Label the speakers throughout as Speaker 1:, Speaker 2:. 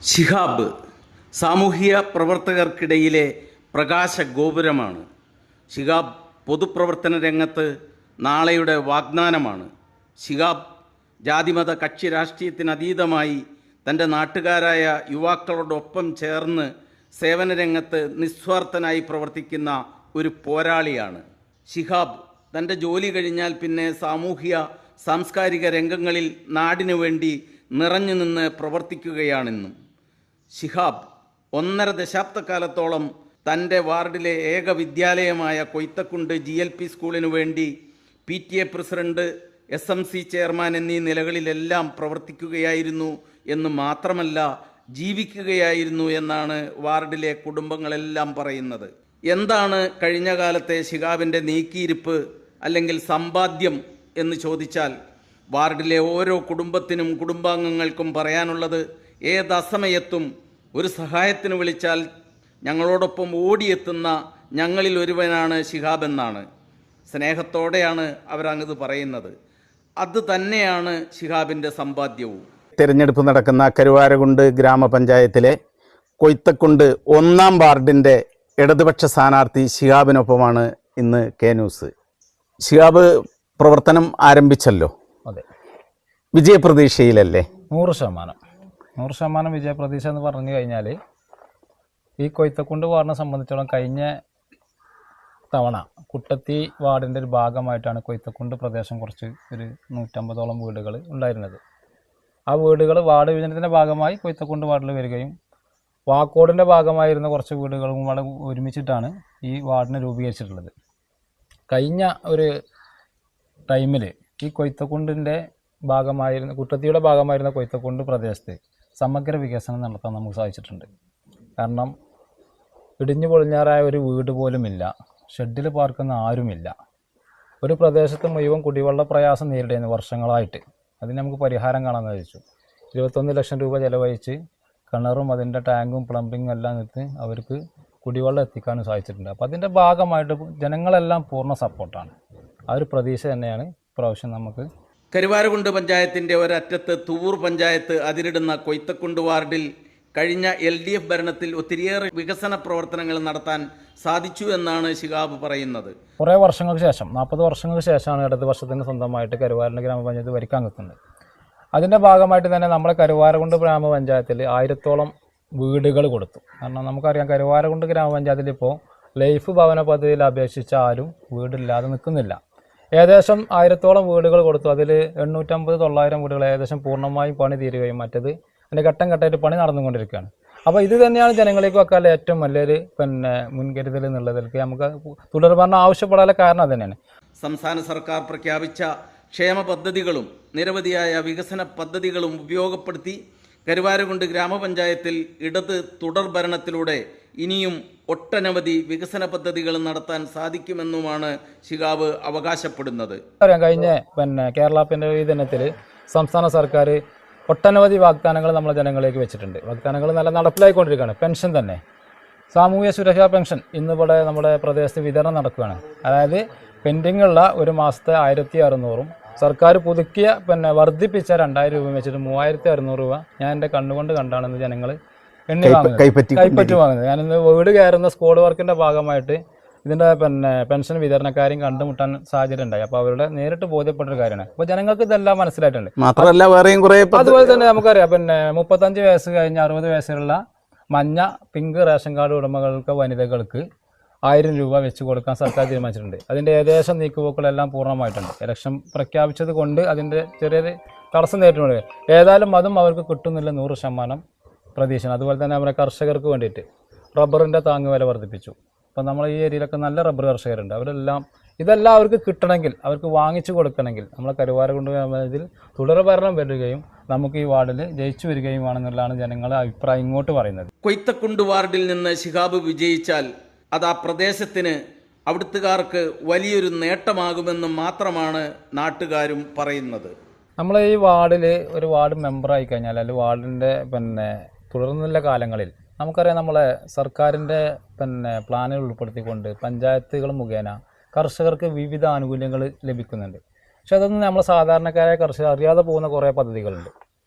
Speaker 1: ശിഹാബ് സാമൂഹിക പ്രവർത്തകർക്കിടയിലെ പ്രകാശ ഗോപുരമാണ്. ശിഹാബ് പൊതുപ്രവർത്തന രംഗത്ത് നാളെയുടെ വാഗ്ദാനമാണ്. ശിഹാബ് ജാതിമത കക്ഷി രാഷ്ട്രീയത്തിനതീതമായി തൻ്റെ നാട്ടുകാരായ യുവാക്കളോടൊപ്പം ചേർന്ന് സേവനരംഗത്ത് നിസ്വാർത്ഥനായി പ്രവർത്തിക്കുന്ന ഒരു പോരാളിയാണ്. ശിഹാബ് തൻ്റെ ജോലി കഴിഞ്ഞാൽ പിന്നെ സാമൂഹിക സാംസ്കാരിക രംഗങ്ങളിൽ നാടിനു വേണ്ടി നിറഞ്ഞു നിന്ന് പ്രവർത്തിക്കുകയാണെന്നും. ശിഹാബ് 1.5 ദശാബ്ദക്കാലത്തോളം തൻ്റെ വാർഡിലെ ഏക വിദ്യാലയമായ കൊയ്ത്തക്കുണ്ട് GLP സ്കൂളിനു വേണ്ടി PTA പ്രസിഡന്റ്, SMC ചെയർമാൻ എന്നീ നിലകളിലെല്ലാം പ്രവർത്തിക്കുകയായിരുന്നു എന്ന് മാത്രമല്ല, ജീവിക്കുകയായിരുന്നു എന്നാണ് വാർഡിലെ കുടുംബങ്ങളെല്ലാം പറയുന്നത്. എന്താണ് കഴിഞ്ഞ കാലത്തെ ശിഹാബിൻ്റെ നീക്കിയിരിപ്പ് അല്ലെങ്കിൽ സമ്പാദ്യം എന്ന് ചോദിച്ചാൽ, വാർഡിലെ ഓരോ കുടുംബത്തിനും കുടുംബാംഗങ്ങൾക്കും പറയാനുള്ളത്, ഏതസമയത്തും ഒരു സഹായത്തിന് വിളിച്ചാൽ ഞങ്ങളോടൊപ്പം ഓടിയെത്തുന്ന ഞങ്ങളിൽ ഒരുവനാണ് ശിഹാബ് എന്നാണ്. സ്നേഹത്തോടെയാണ് അവരങ്ങത് പറയുന്നത്. അത് തന്നെയാണ് ശിഹാബിൻ്റെ സമ്പാദ്യവും.
Speaker 2: തിരഞ്ഞെടുപ്പ് നടക്കുന്ന കരുവാരകുണ്ട് ഗ്രാമപഞ്ചായത്തിലെ കൊയ്ത്തക്കുണ്ട് 1-ാം വാർഡിൻ്റെ ഇടതുപക്ഷ സ്ഥാനാർത്ഥി ശിഹാബിനൊപ്പമാണ് ഇന്ന് കെ ന്യൂസ്. ശിഹാബ് പ്രവർത്തനം ആരംഭിച്ചല്ലോ.
Speaker 3: അതെ,
Speaker 2: വിജയപ്രതീക്ഷയിലല്ലേ?
Speaker 3: 100% വിജയപ്രതീക്ഷ എന്ന് പറഞ്ഞു കഴിഞ്ഞാൽ, ഈ കൊയ്ത്തക്കുണ്ട് വാർഡിനെ സംബന്ധിച്ചോളം കഴിഞ്ഞ തവണ കുട്ടത്തി വാർഡിൻ്റെ ഒരു ഭാഗമായിട്ടാണ് കൊയ്ത്തക്കുണ്ട് പ്രദേശം കുറച്ച് ഒരു 150ഓളം വീടുകൾ ഉണ്ടായിരുന്നത്. ആ വീടുകൾ വാർഡ് വിഭജനത്തിൻ്റെ ഭാഗമായി കൊയ്ത്തക്കുണ്ട് വാർഡിൽ വരികയും വാക്കോടിൻ്റെ ഭാഗമായിരുന്ന കുറച്ച് വീടുകളും കൂടെ ഒരുമിച്ചിട്ടാണ് ഈ വാർഡിനെ രൂപീകരിച്ചിട്ടുള്ളത്. കഴിഞ്ഞ ഒരു ടൈമിൽ ഈ കൊയ്ത്തക്കുണ്ടിൻ്റെ ഭാഗമായിരുന്ന കുട്ടത്തിയുടെ ഭാഗമായിരുന്ന കൊയ്ത്തക്കുണ്ട് പ്രദേശത്ത് സമഗ്ര വികസനം നടത്താൻ നമുക്ക് സാധിച്ചിട്ടുണ്ട്. കാരണം ഇടിഞ്ഞു പൊളിഞ്ഞാറായ ഒരു വീട് പോലുമില്ല, ഷെഡിൽ പാർക്കുന്ന ആരുമില്ല. ഒരു പ്രദേശത്ത് മുഴുവൻ കുടിവെള്ള പ്രയാസം നേരിടുന്ന വർഷങ്ങളായിട്ട് അതിന് നമുക്ക് പരിഹാരം കാണാൻ സാധിച്ചു. 21 ലക്ഷം രൂപ ചെലവഴിച്ച് കിണറും അതിൻ്റെ ടാങ്കും പ്ലംബിങ്ങും എല്ലാം നിർത്തി അവർക്ക് കുടിവെള്ളം എത്തിക്കാനും സാധിച്ചിട്ടുണ്ട്. അപ്പോൾ അതിൻ്റെ ഭാഗമായിട്ട് ജനങ്ങളെല്ലാം പൂർണ്ണ സപ്പോർട്ടാണ്. ആ ഒരു പ്രതീക്ഷ തന്നെയാണ് ഇപ്രാവശ്യം നമുക്ക്.
Speaker 1: കരുവാരകുണ്ട് പഞ്ചായത്തിൻ്റെ ഒരറ്റത്ത് തൂവൂർ പഞ്ചായത്ത് അതിരിടുന്ന കൊയ്ത്തക്കുണ്ട് വാർഡിൽ കഴിഞ്ഞ LDF ഭരണത്തിൽ ഒത്തിരിയേറെ വികസന പ്രവർത്തനങ്ങൾ നടത്താൻ സാധിച്ചു എന്നാണ് ശിഹാബ് പറയുന്നത്.
Speaker 3: കുറേ വർഷങ്ങൾക്ക് ശേഷം, 40 വർഷങ്ങൾക്ക് ശേഷമാണ് ഇടത് വർഷത്തിന് സ്വന്തമായിട്ട് കരുവാരകുണ്ട് ഗ്രാമപഞ്ചായത്ത് ഭരിക്കാൻ നിൽക്കുന്നത്. അതിൻ്റെ ഭാഗമായിട്ട് തന്നെ നമ്മളെ കരുവാരകുണ്ട് ഗ്രാമപഞ്ചായത്തിൽ 1000ഓളം വീടുകൾ കൊടുത്തു. കാരണം നമുക്കറിയാം, കരുവാരകുണ്ട് ഗ്രാമപഞ്ചായത്തിൽ ഇപ്പോൾ ലൈഫ് ഭവന പദ്ധതിയിൽ അപേക്ഷിച്ച ആരും വീടില്ലാതെ നിൽക്കുന്നില്ല. ഏകദേശം 1000ഓളം വീടുകൾ കൊടുത്തു. അതിൽ 850-900 വീടുകൾ ഏകദേശം പൂർണ്ണമായും പണി തീരുകയും മറ്റത് അതിൻ്റെ ഘട്ടം ഘട്ടമായിട്ട് പണി നടന്നുകൊണ്ടിരിക്കുകയാണ്. അപ്പോൾ ഇത് തന്നെയാണ് ജനങ്ങളിലേക്ക് വെക്കാനുള്ള ഏറ്റവും വലിയൊരു മുൻകരുതൽ എന്നുള്ളതിലേക്ക് നമുക്ക് തുടർഭരണം ആവശ്യപ്പെടാനുള്ള കാരണം അത് തന്നെയാണ്.
Speaker 1: സംസ്ഥാന സർക്കാർ പ്രഖ്യാപിച്ച ക്ഷേമ പദ്ധതികളും നിരവധിയായ വികസന പദ്ധതികളും ഉപയോഗപ്പെടുത്തി കരുവാരകുണ്ട് ഗ്രാമപഞ്ചായത്തിൽ ഇടത് തുടർ ഭരണത്തിലൂടെ ഇനിയും ഒട്ടനവധി വികസന പദ്ധതികൾ നടത്താൻ സാധിക്കുമെന്നുമാണ് ശിഹാബ് അവകാശപ്പെടുന്നത്.
Speaker 3: കഴിഞ്ഞ കേരള പിറവി ദിനത്തിൽ സംസ്ഥാന സർക്കാർ ഒട്ടനവധി വാഗ്ദാനങ്ങൾ നമ്മളെ ജനങ്ങളിലേക്ക് വെച്ചിട്ടുണ്ട്. വാഗ്ദാനങ്ങൾ നല്ല നടപ്പിലായിക്കൊണ്ടിരിക്കുകയാണ്. പെൻഷൻ തന്നെ, സാമൂഹ്യ സുരക്ഷാ പെൻഷൻ ഇന്നിവിടെ നമ്മുടെ പ്രദേശത്ത് വിതരണം നടക്കുകയാണ്. അതായത് പെൻഡിങ്ങുള്ള ഒരു മാസത്തെ 1600-ഉം സർക്കാർ പുതുക്കിയ വർദ്ധിപ്പിച്ച 2000 രൂപ വെച്ചിട്ട് 3600 രൂപ ഞാൻ എൻ്റെ കണ്ണുകൊണ്ട് കണ്ടാണെന്ന് ജനങ്ങൾ കൈപ്പറ്റി വാങ്ങുന്നത്. ഞാനിന്ന് വീട് കയറുന്ന സ്ക്വാഡ് വർക്കിൻ്റെ ഭാഗമായിട്ട് ഇതിൻ്റെ പെൻഷൻ വിതരണക്കാരെയും കണ്ടുമുട്ടാൻ സാഹചര്യം ഉണ്ടായി. അപ്പോൾ അവരുടെ നേരിട്ട് ബോധ്യപ്പെട്ടൊരു കാര്യമാണ്. അപ്പോൾ ജനങ്ങൾക്ക് ഇതെല്ലാം മനസ്സിലായിട്ടുണ്ട്.
Speaker 2: മാത്രമല്ല വേറെയും കുറേ,
Speaker 3: അതുപോലെ തന്നെ നമുക്കറിയാം 35 വയസ്സ് കഴിഞ്ഞ് 60 വയസ്സുള്ള മഞ്ഞ പിങ്ക് റേഷൻ കാർഡ് ഉടമകൾക്ക്, വനിതകൾക്ക് 1000 രൂപ വെച്ച് കൊടുക്കാൻ സർക്കാർ തീരുമാനിച്ചിട്ടുണ്ട്. അതിൻ്റെ ഏകദേശം നീക്കുപോക്കുകളെല്ലാം പൂർണ്ണമായിട്ടുണ്ട്. ഇലക്ഷൻ പ്രഖ്യാപിച്ചത് കൊണ്ട് അതിൻ്റെ ചെറിയൊരു തടസ്സം നേരിട്ടുണ്ട്. ഏതായാലും അതും അവർക്ക് കിട്ടുന്നില്ല 100% പ്രതീക്ഷയാണ്. അതുപോലെ തന്നെ നമ്മുടെ കർഷകർക്ക് വേണ്ടിയിട്ട് റബ്ബറിൻ്റെ താങ്ങുവില വർദ്ധിപ്പിച്ചു. അപ്പം നമ്മൾ ഈ ഏരിയയിലൊക്കെ നല്ല റബ്ബർ കർഷകരുണ്ട്. ഇതെല്ലാം അവർക്ക് കിട്ടണമെങ്കിൽ, അവർക്ക് വാങ്ങിച്ചു കൊടുക്കണമെങ്കിൽ നമ്മളെ കരുവാരകുണ്ട് ഗ്രാമത്തിൽ തുടർഭരണം വരികയും നമുക്ക് ഈ വാർഡിൽ ജയിച്ചു വരികയും ആണെന്നുള്ളതാണ് ജനങ്ങളുടെ അഭിപ്രായം ഇങ്ങോട്ട് പറയുന്നത്.
Speaker 1: കൊയ്ത്തക്കുണ്ട് വാർഡിൽ നിന്ന് ശിഹാബ് വിജയിച്ചാൽ അത് ആ പ്രദേശത്തിന്, അവിടുത്തുകാർക്ക് വലിയൊരു നേട്ടമാകുമെന്ന് മാത്രമാണ് നാട്ടുകാരും പറയുന്നത്.
Speaker 3: നമ്മൾ ഈ വാർഡിൽ ഒരു വാർഡ് മെമ്പറായി കഴിഞ്ഞാൽ, അല്ലെങ്കിൽ വാർഡിൻ്റെ തുടർന്നുള്ള കാലങ്ങളിൽ നമുക്കറിയാം, നമ്മളെ സർക്കാരിൻ്റെ പ്ലാനുകൾ ഉൾപ്പെടുത്തിക്കൊണ്ട് പഞ്ചായത്തുകൾ മുഖേന കർഷകർക്ക് വിവിധ ആനുകൂല്യങ്ങൾ ലഭിക്കുന്നുണ്ട്. പക്ഷെ അതൊന്നും നമ്മൾ സാധാരണക്കാരായ കർഷകർ അറിയാതെ പോകുന്ന കുറേ പദ്ധതികളുണ്ട്.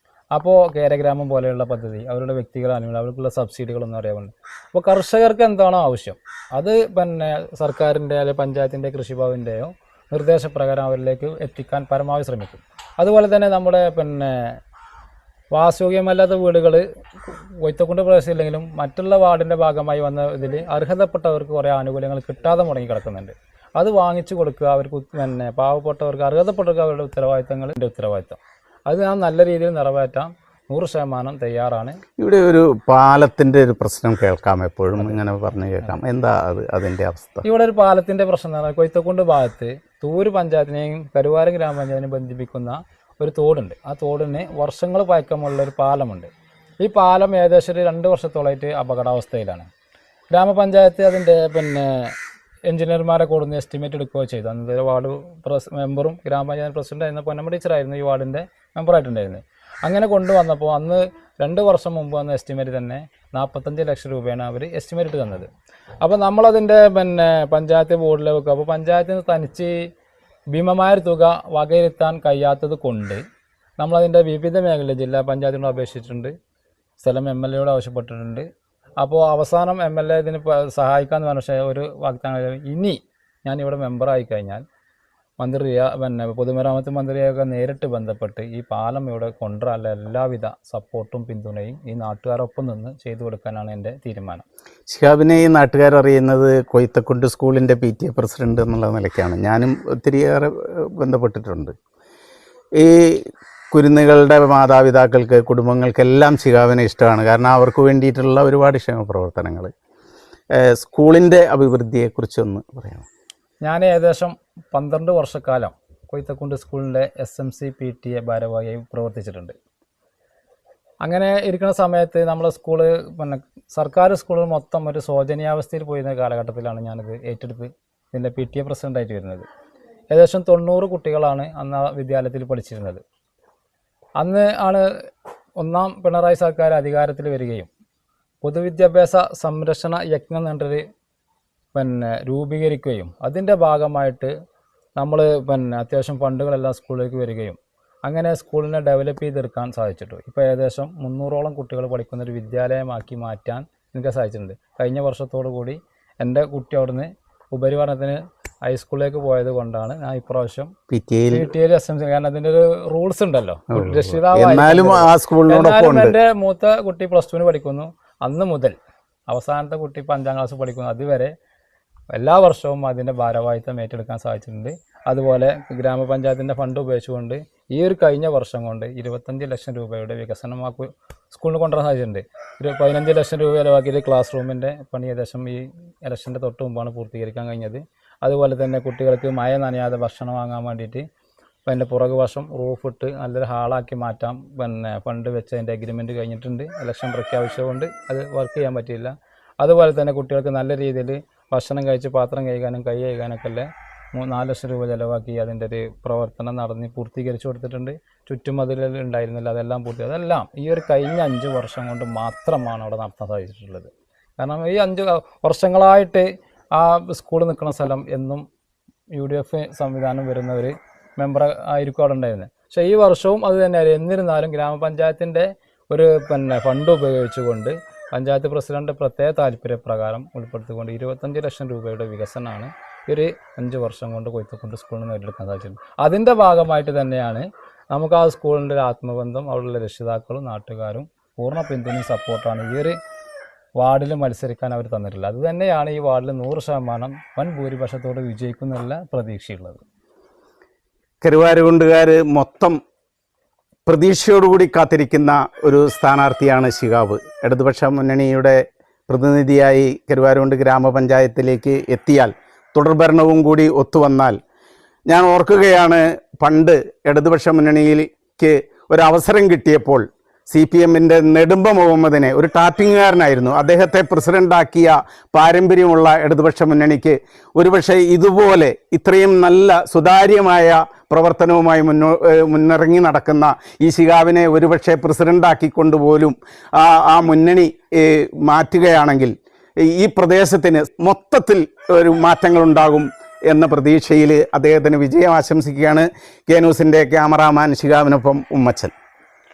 Speaker 3: അപ്പോൾ കേരഗ്രാമം പോലെയുള്ള പദ്ധതി, അവരുടെ വ്യക്തിഗത ആനുകൂല്യം, അവർക്കുള്ള സബ്സിഡികളൊന്നും അറിയാവുന്നത്. അപ്പോൾ കർഷകർക്ക് എന്താണോ ആവശ്യം അത് പിന്നെ സർക്കാരിൻ്റെ അല്ലെങ്കിൽ പഞ്ചായത്തിൻ്റെ കൃഷിഭവൻ്റെയോ നിർദ്ദേശപ്രകാരം അവരിലേക്ക് എത്തിക്കാൻ പരമാവധി ശ്രമിക്കും. അതുപോലെ തന്നെ നമ്മുടെ പിന്നെ വാസയോഗ്യമല്ലാത്ത വീടുകൾ കൊയ്ത്തക്കുണ്ട് പ്രദേശമില്ലെങ്കിലും മറ്റുള്ള വാർഡിൻ്റെ ഭാഗമായി വന്ന ഇതിൽ അർഹതപ്പെട്ടവർക്ക് കുറേ ആനുകൂല്യങ്ങൾ കിട്ടാതെ മുടങ്ങി കിടക്കുന്നുണ്ട്. അത് വാങ്ങിച്ചു കൊടുക്കുക, അവർക്ക് പിന്നെ പാവപ്പെട്ടവർക്ക് അർഹതപ്പെട്ടവർക്ക് അവരുടെ ഉത്തരവാദിത്തങ്ങളുടെ ഉത്തരവാദിത്തം അത് നാം നല്ല രീതിയിൽ നിറവേറ്റാൻ 100% തയ്യാറാണ്.
Speaker 2: ഇവിടെ ഒരു പാലത്തിൻ്റെ ഒരു പ്രശ്നം കേൾക്കാം, എപ്പോഴും ഇങ്ങനെ പറഞ്ഞു കേൾക്കാം. എന്താ അതിൻ്റെ അവസ്ഥ?
Speaker 3: ഇവിടെ ഒരു പാലത്തിൻ്റെ പ്രശ്നം എന്ന് പറഞ്ഞാൽ കൊയ്ത്തക്കുണ്ട് ഭാഗത്ത് തൂര് പഞ്ചായത്തിനെയും കരുവാരം ഗ്രാമപഞ്ചായത്തിനെയും ബന്ധിപ്പിക്കുന്ന ഒരു തോടുണ്ട്. ആ തോടിന് വർഷങ്ങൾ പഴക്കമുള്ള ഒരു പാലമുണ്ട്. ഈ പാലം ഏകദേശം 2 വർഷത്തോളമായിട്ട് അപകടാവസ്ഥയിലാണ്. ഗ്രാമപഞ്ചായത്ത് അതിൻ്റെ പിന്നെ എഞ്ചിനീയർമാരെ കൊടുന്ന് എസ്റ്റിമേറ്റ് എടുക്കുകയോ ചെയ്തു. അന്നത്തെ വാർഡ് മെമ്പറും ഗ്രാമപഞ്ചായത്ത് പ്രസിഡന്റ് ആയിരുന്ന പൊന്നമ്മ ടീച്ചറായിരുന്നു ഈ വാർഡിൻ്റെ മെമ്പറായിട്ടുണ്ടായിരുന്നത്. അങ്ങനെ കൊണ്ടുവന്നപ്പോൾ അന്ന് 2 വർഷം മുമ്പ് വന്ന എസ്റ്റിമേറ്റ് തന്നെ 45 ലക്ഷം രൂപയാണ് അവർ എസ്റ്റിമേറ്റ് ഇട്ട് തന്നത്. അപ്പോൾ നമ്മളതിൻ്റെ പിന്നെ പഞ്ചായത്ത് ബോർഡിൽ വെക്കുക. അപ്പോൾ പഞ്ചായത്തിന് തനിച്ച് ഭീമമായൊരു തുക വകയിരുത്താൻ കഴിയാത്തത് കൊണ്ട് നമ്മളതിൻ്റെ വിവിധ മേഖലയിൽ ജില്ലാ പഞ്ചായത്തിനോട് അപേക്ഷിച്ചിട്ടുണ്ട്, സ്ഥലം MLA യോട് ആവശ്യപ്പെട്ടിട്ടുണ്ട്. അപ്പോൾ അവസാനം MLA ഇതിന് സഹായിക്കാമെന്ന് പറഞ്ഞ ഒരു വാഗ്ദാനം, ഇനി ഞാനിവിടെ മെമ്പറായി കഴിഞ്ഞാൽ മന്ത്രിയെ പിന്നെ പൊതുമരാമത്ത് മന്ത്രിയൊക്കെ നേരിട്ട് ബന്ധപ്പെട്ട് ഈ പാലം ഇവിടെ കൊണ്ടുവരാനുള്ള എല്ലാവിധ സപ്പോർട്ടും പിന്തുണയും ഈ നാട്ടുകാരൊപ്പം നിന്ന് ചെയ്തു കൊടുക്കാനാണ് എൻ്റെ തീരുമാനം.
Speaker 2: ശിഹാബിനെ ഈ നാട്ടുകാരറിയുന്നത് കൊയ്ത്തക്കുണ്ട് സ്കൂളിൻ്റെ PTA പ്രസിഡന്റ് എന്നുള്ള നിലയ്ക്കാണ്. ഞാനും ഒത്തിരിയേറെ ബന്ധപ്പെട്ടിട്ടുണ്ട്. ഈ കുരുന്നുകളുടെ മാതാപിതാക്കൾക്ക്, കുടുംബങ്ങൾക്കെല്ലാം ശിഹാബിനെ ഇഷ്ടമാണ്. കാരണം അവർക്ക് വേണ്ടിയിട്ടുള്ള ഒരുപാട് ക്ഷേമ പ്രവർത്തനങ്ങൾ. സ്കൂളിൻ്റെ അഭിവൃദ്ധിയെക്കുറിച്ചൊന്ന് പറയാം.
Speaker 3: ഞാൻ ഏകദേശം 12 വർഷക്കാലം കൊയ്ത്തക്കുണ്ട് സ്കൂളിൻ്റെ SMC PTA ഭാരവാഹിയായി പ്രവർത്തിച്ചിട്ടുണ്ട്. അങ്ങനെ ഇരിക്കുന്ന സമയത്ത് നമ്മളെ സ്കൂള് പിന്നെ സർക്കാർ സ്കൂളുകൾ മൊത്തം ഒരു ശോചനീയാവസ്ഥയിൽ പോയിരുന്ന കാലഘട്ടത്തിലാണ് ഞാനിത് ഏറ്റെടുത്ത് ഇതിൻ്റെ PTA പ്രസിഡൻ്റായിട്ട് വരുന്നത്. ഏകദേശം 90 കുട്ടികളാണ് അന്ന് ആ വിദ്യാലയത്തിൽ പഠിച്ചിരുന്നത്. അന്ന് ആണ് 1ാം പിണറായി സർക്കാർ അധികാരത്തിൽ വരികയും പൊതുവിദ്യാഭ്യാസ സംരക്ഷണ യജ്ഞം എന്നൊരു പിന്നെ രൂപീകരിക്കുകയും അതിൻ്റെ ഭാഗമായിട്ട് നമ്മൾ പിന്നെ അത്യാവശ്യം ഫണ്ടുകളെല്ലാം സ്കൂളിലേക്ക് വരികയും അങ്ങനെ സ്കൂളിനെ ഡെവലപ്പ് ചെയ്തെടുക്കാൻ സാധിച്ചിട്ടുണ്ട്. ഇപ്പോൾ ഏകദേശം 300ഓളം കുട്ടികൾ പഠിക്കുന്ന ഒരു വിദ്യാലയമാക്കി മാറ്റാൻ എനിക്ക് സാധിച്ചിട്ടുണ്ട്. കഴിഞ്ഞ വർഷത്തോടു കൂടി എൻ്റെ കുട്ടി അവിടുന്ന് ഉപരിപഠനത്തിന് ഹൈസ്കൂളിലേക്ക് പോയത് കൊണ്ടാണ് ഞാൻ ഇപ്രാവശ്യം PTA SMC, കാരണം അതിൻ്റെ ഒരു റൂൾസ് ഉണ്ടല്ലോ, രക്ഷിതാവായാലും എൻ്റെ മൂത്ത കുട്ടി +2 പഠിക്കുന്നു. അന്ന് മുതൽ അവസാനത്തെ കുട്ടി 5ാം ക്ലാസ് പഠിക്കുന്നു. അതുവരെ എല്ലാ വർഷവും അതിൻ്റെ ഭാരവാഹിത്വം ഏറ്റെടുക്കാൻ സാധിച്ചിട്ടുണ്ട്. അതുപോലെ ഗ്രാമപഞ്ചായത്തിൻ്റെ ഫണ്ട് ഉപയോഗിച്ചുകൊണ്ട് ഈ ഒരു കഴിഞ്ഞ വർഷം കൊണ്ട് 25 ലക്ഷം രൂപയുടെ വികസനമാക്കി സ്കൂളിന് കൊണ്ടുവരാൻ സാധിച്ചിട്ടുണ്ട്. ഒരു 15 ലക്ഷം രൂപ ചിലവാക്കിയിട്ട് ക്ലാസ് റൂമിൻ്റെ പണി ഏകദേശം ഈ ഇലക്ഷൻ്റെ തൊട്ട് മുമ്പാണ് പൂർത്തീകരിക്കാൻ കഴിഞ്ഞത്. അതുപോലെ തന്നെ കുട്ടികൾക്ക് മഴ നനയാതെ ഭക്ഷണം വാങ്ങാൻ വേണ്ടിയിട്ട് പിന്നെ പുറകു വശം റൂഫിട്ട് നല്ലൊരു ഹാളാക്കി മാറ്റാം പിന്നെ ഫണ്ട് വെച്ച് അതിൻ്റെ അഗ്രിമെൻറ്റ് കഴിഞ്ഞിട്ടുണ്ട്. ഇലക്ഷൻ പ്രഖ്യാപിച്ചുകൊണ്ട് അത് വർക്ക് ചെയ്യാൻ പറ്റിയില്ല. അതുപോലെ തന്നെ കുട്ടികൾക്ക് നല്ല രീതിയിൽ ഭക്ഷണം കഴിച്ച് പാത്രം കഴുകാനും കൈ കഴുകാനൊക്കെ അല്ലേ 4 ലക്ഷം രൂപ ചിലവാക്കി അതിൻ്റെ ഒരു പ്രവർത്തനം നടന്ന് പൂർത്തീകരിച്ചു കൊടുത്തിട്ടുണ്ട്. ചുറ്റുമതിലുകൾ ഉണ്ടായിരുന്നില്ല, അതെല്ലാം പൂർത്തി. അതെല്ലാം ഈ ഒരു കഴിഞ്ഞ 5 വർഷം കൊണ്ട് മാത്രമാണ് അവിടെ നടത്താൻ സാധിച്ചിട്ടുള്ളത്. കാരണം ഈ 5 വർഷങ്ങളായിട്ട് ആ സ്കൂൾ നിൽക്കുന്ന സ്ഥലം എന്നും UDF സംവിധാനം വരുന്നവർ മെമ്പർ ആയിരിക്കും അവിടെ ഉണ്ടായിരുന്നത്. പക്ഷേ ഈ വർഷവും അത് തന്നെയായിരുന്നു. എന്നിരുന്നാലും ഗ്രാമപഞ്ചായത്തിൻ്റെ ഒരു പിന്നെ ഫണ്ട് ഉപയോഗിച്ചുകൊണ്ട് പഞ്ചായത്ത് പ്രസിഡന്റ് പ്രത്യേക താല്പര്യപ്രകാരം ഉൾപ്പെടുത്തിക്കൊണ്ട് 25 ലക്ഷം രൂപയുടെ വികസനമാണ് ഒരു 5 വർഷം കൊണ്ട് കൊയ്ത്തക്കുണ്ട് സ്കൂളിൽ നേടിയെടുക്കാൻ സാധിച്ചിട്ടുണ്ട്. അതിൻ്റെ ഭാഗമായിട്ട് തന്നെയാണ് നമുക്ക് ആ സ്കൂളിൻ്റെ ഒരു ആത്മബന്ധം, അവിടെയുള്ള രക്ഷിതാക്കളും നാട്ടുകാരും പൂർണ്ണ പിന്തുണയും സപ്പോർട്ടാണ് ഈ ഒരു വാർഡിൽ മത്സരിക്കാൻ അവർ തന്നിട്ടില്ല. അത് തന്നെയാണ് ഈ വാർഡിൽ 100% വൻ ഭൂരിപക്ഷത്തോടെ വിജയിക്കുന്നുള്ള പ്രതീക്ഷയുള്ളത്.
Speaker 2: കരുവാരകുണ്ടുകാർ മൊത്തം പ്രതീക്ഷയോടുകൂടി കാത്തിരിക്കുന്ന ഒരു സ്ഥാനാർത്ഥിയാണ് ശിഹാബ്. ഇടതുപക്ഷ മുന്നണിയുടെ പ്രതിനിധിയായി കരുവാരകുണ്ട് ഗ്രാമപഞ്ചായത്തിലേക്ക് എത്തിയാൽ, തുടർഭരണവും കൂടി ഒത്തുവന്നാൽ, ഞാൻ ഓർക്കുകയാണ് പണ്ട് ഇടതുപക്ഷ മുന്നണിയിലേക്ക് ഒരവസരം കിട്ടിയപ്പോൾ CPMൻ്റെ നെടുമ്പ മുഹമ്മദിനെ, ഒരു ടാപ്പിങ്ങുകാരനായിരുന്നു, അദ്ദേഹത്തെ പ്രസിഡൻ്റാക്കിയ പാരമ്പര്യമുള്ള ഇടതുപക്ഷ മുന്നണിക്ക് ഒരുപക്ഷെ ഇതുപോലെ ഇത്രയും നല്ല സുതാര്യമായ പ്രവർത്തനവുമായി മുന്നിറങ്ങി നടക്കുന്ന ഈ ശിഹാബിനെ ഒരുപക്ഷെ പ്രസിഡൻ്റാക്കിക്കൊണ്ടുപോലും ആ മുന്നണി മാറ്റുകയാണെങ്കിൽ ഈ പ്രദേശത്തിന് മൊത്തത്തിൽ ഒരു മാറ്റങ്ങളുണ്ടാകും എന്ന പ്രതീക്ഷയിൽ അദ്ദേഹത്തിന് വിജയം ആശംസിക്കുകയാണ്. കെ ന്യൂസിൻ്റെ ക്യാമറാമാൻ ശിഹാബിനൊപ്പം ഉമ്മച്ചൻ.